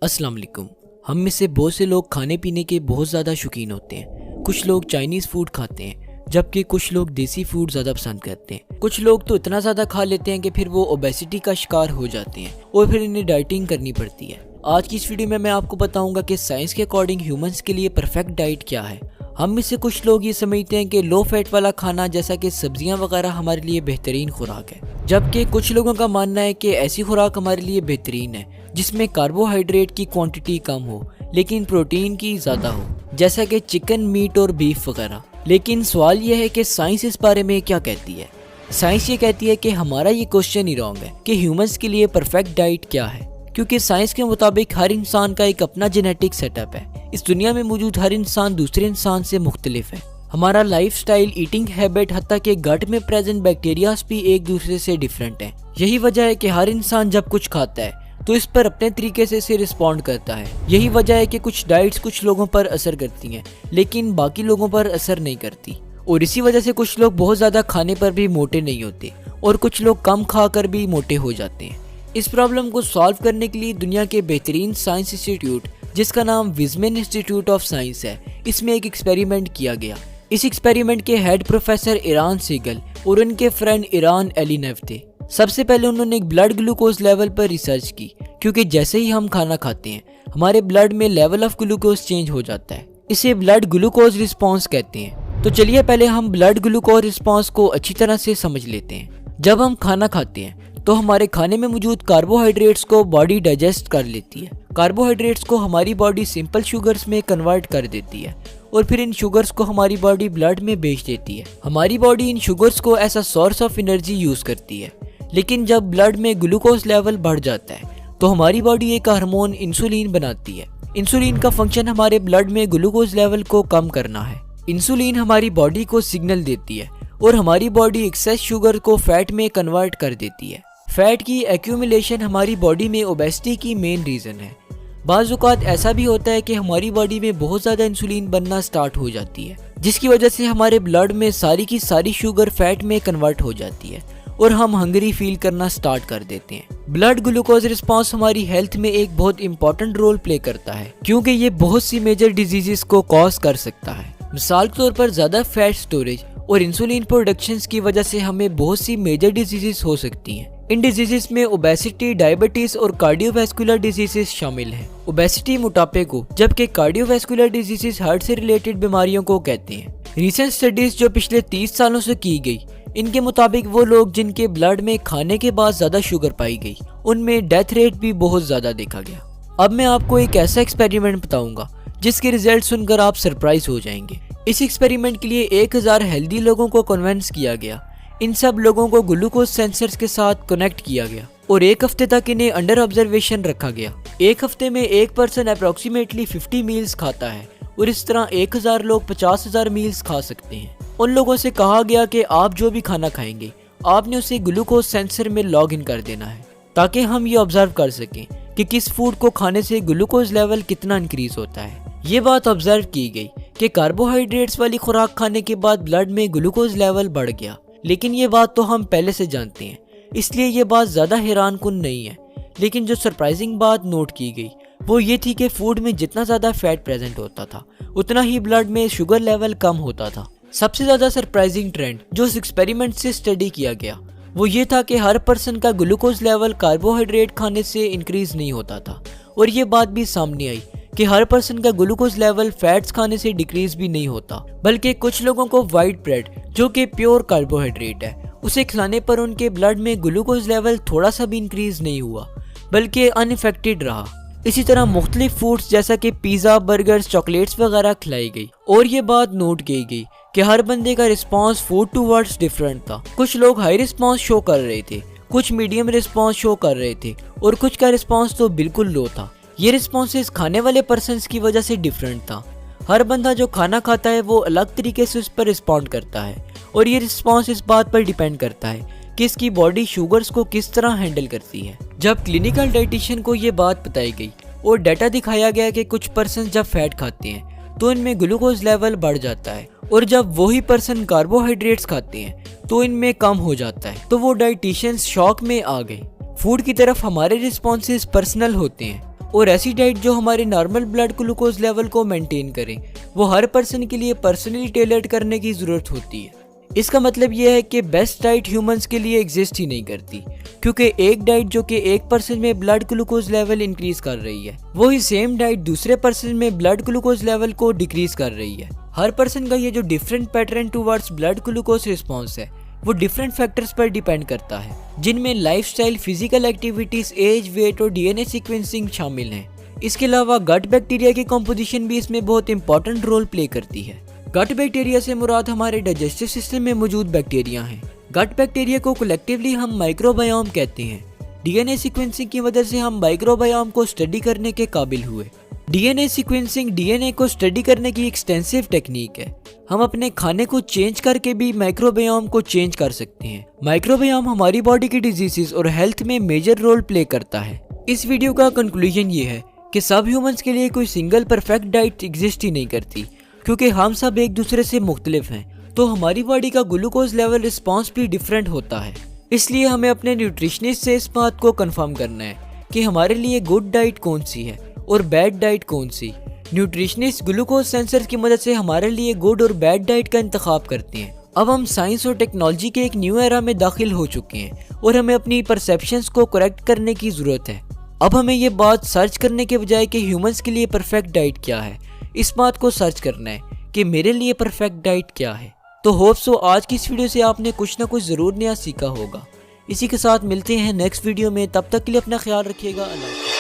अस्सलाम वालेकुम। हम में से बहुत से लोग खाने पीने के बहुत ज़्यादा शौकीन होते हैं। कुछ लोग चाइनीज़ फूड खाते हैं जबकि कुछ लोग देसी फूड ज़्यादा पसंद करते हैं। कुछ लोग तो इतना ज़्यादा खा लेते हैं कि फिर वो ओबेसिटी का शिकार हो जाते हैं और फिर इन्हें डाइटिंग करनी पड़ती है। आज की इस वीडियो में मैं आपको बताऊंगा कि साइंस के अकॉर्डिंग ह्यूमंस के लिए परफेक्ट डाइट क्या है। हम में से कुछ लोग ये समझते हैं कि लो फैट वाला खाना जैसा कि सब्जियां वगैरह हमारे लिए बेहतरीन खुराक है, जबकि कुछ लोगों का मानना है कि ऐसी खुराक हमारे लिए बेहतरीन है जिसमें कार्बोहाइड्रेट की क्वांटिटी कम हो लेकिन प्रोटीन की ज़्यादा हो, जैसा कि चिकन, मीट और बीफ वगैरह। लेकिन सवाल यह है कि साइंस इस बारे में क्या कहती है। साइंस ये कहती है कि हमारा ये क्वेश्चन ही रॉन्ग है कि ह्यूमंस के लिए परफेक्ट डाइट क्या है, क्योंकि साइंस के मुताबिक हर इंसान का एक अपना जेनेटिक सेटअप है। इस दुनिया में मौजूद हर इंसान दूसरे इंसान से मुख्तलिफ है। हमारा लाइफस्टाइल, ईटिंग हैबिट, हत्ता के गट में प्रेजेंट बैक्टीरियाज भी एक दूसरे से डिफरेंट हैं। यही वजह है कि हर इंसान जब कुछ खाता है तो इस पर अपने तरीके से इसे रिस्पॉन्ड करता है। यही वजह है कि कुछ डाइट्स कुछ लोगों पर असर करती हैं लेकिन बाकी लोगों पर असर नहीं करती, और इसी वजह से कुछ लोग बहुत ज़्यादा खाने पर भी मोटे नहीं होते और कुछ लोग कम खाकर भी मोटे हो जाते हैं। इस प्रॉब्लम को सॉल्व करने के लिए दुनिया के बेहतरीन साइंस इंस्टीट्यूट, जिसका नाम विज़मेन इंस्टीट्यूट ऑफ साइंस है, इसमें एक एक्सपेरिमेंट किया गया। इस एक्सपेरिमेंट के हेड प्रोफेसर ईरान सीगल और उनके फ्रेंड ईरान एलिनेव थे। सबसे पहले उन्होंने एक ब्लड ग्लूकोज लेवल पर रिसर्च की, क्योंकि जैसे ही हम खाना खाते हैं हमारे ब्लड में लेवल ऑफ ग्लूकोज चेंज हो जाता है। इसे ब्लड ग्लूकोज रिस्पॉन्स कहते हैं। तो चलिए पहले हम ब्लड ग्लूकोज रिस्पॉन्स को अच्छी तरह से समझ लेते हैं। जब हम खाना खाते हैं तो हमारे खाने में मौजूद कार्बोहाइड्रेट्स को बॉडी डाइजेस्ट कर लेती है। कार्बोहाइड्रेट्स को हमारी बॉडी सिंपल शुगर्स में कन्वर्ट कर देती है और फिर इन शुगर्स को हमारी बॉडी ब्लड में बेच देती है। हमारी बॉडी इन शुगर्स को as a source of energy use करती है। लेकिन जब ब्लड में ग्लूकोज लेवल बढ़ जाता है तो हमारी बॉडी एक हार्मोन इंसुलिन बनाती है। इंसुलिन का फंक्शन हमारे ब्लड में ग्लूकोज लेवल को कम करना है। इंसुलिन हमारी बॉडी को सिग्नल देती है और हमारी बॉडी एक्सेस शुगर को फैट में कन्वर्ट कर देती है। फैट की एक्यूमुलेशन हमारी बॉडी में ओबेसिटी की मेन रीजन है। बाज़ औक़ात ऐसा भी होता है कि हमारी बॉडी में बहुत ज़्यादा इंसुलिन बनना स्टार्ट हो जाती है, जिसकी वजह से हमारे ब्लड में सारी की सारी शुगर फैट में कन्वर्ट हो जाती है और हम हंगरी फील करना स्टार्ट कर देते हैं। ब्लड ग्लूकोज रिस्पांस हमारी हेल्थ में एक बहुत इंपॉर्टेंट रोल प्ले करता है, क्योंकि ये बहुत सी मेजर डिजीजेस को कॉज कर सकता है। मिसाल के तौर पर ज्यादा फैट स्टोरेज और इंसुलिन प्रोडक्शन की वजह से हमें बहुत सी मेजर डिजीजेस हो सकती हैं। इन डिजीजेस में ओबेसिटी, डायबिटीज और कार्डियोवैस्कुलर डिजीजेस शामिल हैं। ओबेसिटी मोटापे को, जबकि कार्डियोवैस्कुलर डिजीजेस हार्ट से रिलेटेड बीमारियों को कहते हैं। रिसेंट स्टडीज जो पिछले 30 सालों से की गई, इनके मुताबिक वो लोग जिनके ब्लड में खाने के बाद ज्यादा शुगर पाई गई, उनमें डेथ रेट भी बहुत ज्यादा देखा गया। अब मैं आपको एक ऐसा एक्सपेरिमेंट बताऊंगा जिसके रिजल्ट सुनकर आप सरप्राइज हो जाएंगे। इस एक्सपेरिमेंट के लिए 1000 हेल्दी लोगों को कन्विंस किया गया। इन सब लोगों को ग्लूकोज सेंसर्स के साथ कनेक्ट किया गया और एक हफ्ते तक इन्हें अंडर ऑब्जर्वेशन रखा गया। एक हफ्ते में एक पर्सन अप्रोक्सीमेटली 50 मील्स खाता है और इस तरह 1000 लोग 50,000 मील्स खा सकते हैं। उन लोगों से कहा गया कि आप जो भी खाना खाएंगे आपने उसे ग्लूकोज सेंसर में लॉग इन कर देना है, ताकि हम ये ऑब्जर्व कर सकें कि किस फूड को खाने से ग्लूकोज लेवल कितना इंक्रीज होता है। ये बात ऑब्जर्व की गई कि कार्बोहाइड्रेट्स वाली खुराक खाने के बाद ब्लड में ग्लूकोज लेवल बढ़ गया। लेकिन ये बात तो हम पहले से जानते हैं, इसलिए ये बात ज्यादा हैरान कुन नहीं है। लेकिन जो सरप्राइजिंग बात नोट की गई वो ये थी कि फूड में जितना ज्यादा फैट प्रेजेंट होता था उतना ही ब्लड में शुगर लेवल कम होता था। सबसे ज्यादा सरप्राइजिंग ट्रेंड जो इस एक्सपेरिमेंट से स्टडी किया गया वो ये था कि हर पर्सन का ग्लूकोज लेवल कार्बोहाइड्रेट खाने से इंक्रीज नहीं होता था, और ये बात भी सामने आई कि हर पर्सन का ग्लूकोज लेवल फैट्स खाने से डिक्रीज भी नहीं होता, बल्कि कुछ लोगों को व्हाइट ब्रेड, जो कि प्योर कार्बोहाइड्रेट है, उसे खिलाने पर उनके ब्लड में ग्लूकोज लेवल थोड़ा सा भी इंक्रीज नहीं हुआ बल्कि अनइफेक्टेड रहा। इसी तरह मुख्तलिफ फूड्स जैसा कि पिज्जा, बर्गर्स, चॉकलेट्स वगैरह खिलाई गई और ये बात नोट की गई कि हर बंदे का रिस्पांस फूड टूवर्ड्स डिफरेंट था। कुछ लोग हाई रिस्पांस शो कर रहे थे, कुछ मीडियम रिस्पांस शो कर रहे थे और कुछ का रिस्पांस तो बिल्कुल लो था। ये रिस्पॉन्सेस खाने वाले पर्सन्स की वजह से डिफरेंट था। हर बंदा जो खाना खाता है वो अलग तरीके से उस पर रिस्पॉन्ड करता है और ये रिस्पॉन्स इस बात पर डिपेंड करता है कि इसकी बॉडी शुगर्स को किस तरह हैंडल करती है। जब क्लिनिकल डाइटिशियन को ये बात बताई गई और डाटा दिखाया गया कि कुछ पर्सन जब फैट खाते हैं तो इनमें ग्लूकोज लेवल बढ़ जाता है और जब वही पर्सन कार्बोहाइड्रेट्स खाते हैं तो इनमें कम हो जाता है, तो वो डाइटिशियंस शॉक में आ गए। फूड की तरफ हमारे रिस्पॉन्सेस पर्सनल होते हैं और ऐसी डाइट जो हमारे नॉर्मल ब्लड ग्लूकोज लेवल को मेंटेन करे, वो हर पर्सन के लिए पर्सनली टेलर्ड करने की ज़रूरत होती है। इसका मतलब यह है कि बेस्ट डाइट ह्यूमंस के लिए एग्जिस्ट ही नहीं करती, क्योंकि एक डाइट जो कि एक पर्सन में ब्लड ग्लूकोज लेवल इंक्रीज कर रही है, वही सेम डाइट दूसरे पर्सन में ब्लड ग्लूकोज लेवल को डिक्रीज कर रही है। हर पर्सन का ये जो different pattern towards blood glucose response है, वो डिफरेंट फैक्टर्स पर डिपेंड करता है, जिनमें lifestyle, physical activities, age, weight और डीएनए सीक्वेंसिंग शामिल हैं। इसके अलावा गट बैक्टीरिया की कंपोजिशन भी इसमें बहुत इंपॉर्टेंट रोल प्ले करती है। गट बैक्टीरिया से मुराद हमारे डाइजेस्टिव सिस्टम में मौजूद बैक्टीरिया हैं। गट बैक्टीरिया को कलेक्टिवली हम माइक्रोबायोम कहते हैं। डीएनए सीक्वेंसिंग की वजह से हम माइक्रोबायोम को स्टडी करने के काबिल हुए। डीएनए सीक्वेंसिंग डीएनए को स्टडी करने की एक्सटेंसिव टेक्निक है। हम अपने खाने को चेंज करके भी माइक्रोबायोम को चेंज कर सकते हैं। माइक्रोबायोम हमारी बॉडी की डिजीजेस और हेल्थ में मेजर रोल प्ले करता है। इस वीडियो का कंक्लूजन ये है कि सब ह्यूमंस के लिए कोई सिंगल परफेक्ट डाइट एग्जिस्ट ही नहीं करती, क्योंकि हम सब एक दूसरे से मुख्तलिफ हैं, तो हमारी बॉडी का ग्लूकोज लेवल रिस्पॉन्स भी डिफरेंट होता है। इसलिए हमें अपने न्यूट्रिशनिस्ट से इस बात को कंफर्म करना है कि हमारे लिए गुड डाइट कौन सी है और बैड डाइट कौन सी। न्यूट्रिशनिस्ट ग्लूकोज सेंसर की मदद से हमारे लिए गुड और बैड डाइट का इंतखाब करते हैं। अब हम साइंस और टेक्नोलॉजी के एक न्यू एरा में दाखिल हो चुके हैं और हमें अपनी परसेप्शंस को करेक्ट करने की ज़रूरत है। अब हमें ये बात सर्च करने के बजाय कि ह्यूमंस के लिए परफेक्ट डाइट क्या है, इस बात को सर्च करना है कि मेरे लिए परफेक्ट डाइट क्या है। तो होप सो आज की इस वीडियो से आपने कुछ ना कुछ ज़रूर नया सीखा होगा। इसी के साथ मिलते हैं नेक्स्ट वीडियो में, तब तक के लिए अपना ख्याल रखिएगा। अल्लाह।